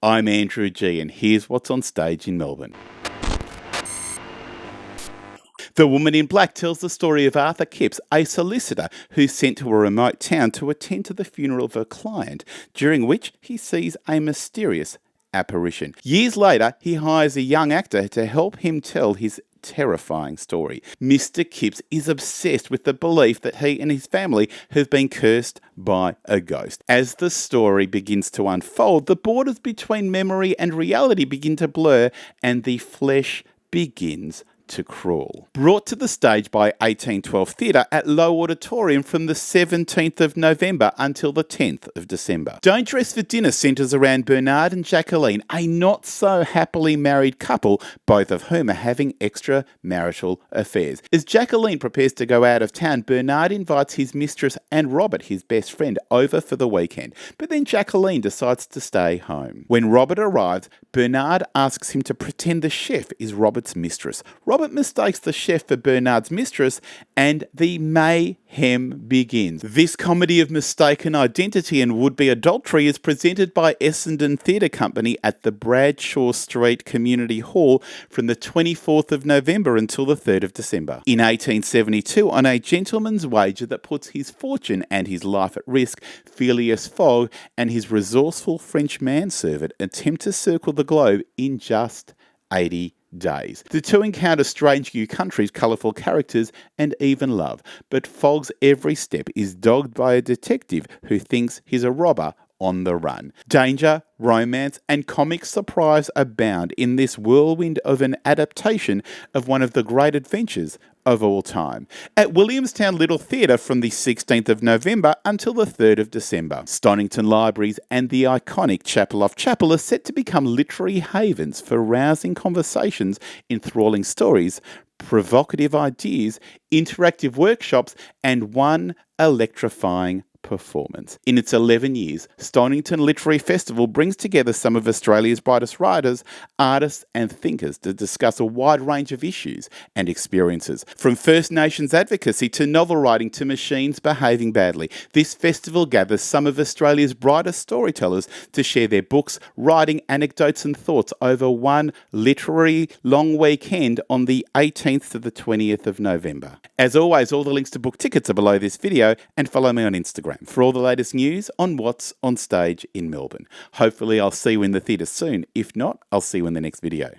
I'm Andrew G, and here's what's on stage in Melbourne. The Woman in Black tells the story of Arthur Kipps, a solicitor who's sent to a remote town to attend to the funeral of a client, during which he sees a mysterious apparition. Years later, he hires a young actor to help him tell his terrifying story. Mr. Kipps is obsessed with the belief that he and his family have been cursed by a ghost. As the story begins to unfold, the borders between memory and reality begin to blur, and the flesh begins to crawl. Brought to the stage by 1812 Theatre at Low Auditorium from the 17th of November until the 10th of December. Don't Dress for Dinner centres around Bernard and Jacqueline, a not so happily married couple, both of whom are having extramarital affairs. As Jacqueline prepares to go out of town, Bernard invites his mistress and Robert, his best friend, over for the weekend. But then Jacqueline decides to stay home. When Robert arrives, Bernard asks him to pretend the chef is Robert's mistress. Robert mistakes the chef for Bernard's mistress, and the mayhem begins. This comedy of mistaken identity and would-be adultery is presented by Essendon Theatre Company at the Bradshaw Street Community Hall from the 24th of November until the 3rd of December. In 1872, on a gentleman's wager that puts his fortune and his life at risk, Phileas Fogg and his resourceful French manservant attempt to circle the globe in just 80 days. The two encounter strange new countries, colourful characters, and even love. But Fogg's every step is dogged by a detective who thinks he's a robber on the run. Danger, romance, and comic surprise abound in this whirlwind of an adaptation of one of the great adventures of all time. At Williamstown Little Theatre from the 16th of November until the 3rd of December. Stonnington Libraries and the iconic Chapel off Chapel are set to become literary havens for rousing conversations, enthralling stories, provocative ideas, interactive workshops, and one electrifying performance. In its 11 years, Stonnington Literary Festival brings together some of Australia's brightest writers, artists and thinkers to discuss a wide range of issues and experiences. From First Nations advocacy to novel writing to machines behaving badly, this festival gathers some of Australia's brightest storytellers to share their books, writing, anecdotes and thoughts over one literary long weekend on the 18th to the 20th of November. As always, all the links to book tickets are below this video, and follow me on Instagram for all the latest news on what's on stage in Melbourne. Hopefully I'll see you in the theatre soon. If not, I'll see you in the next video.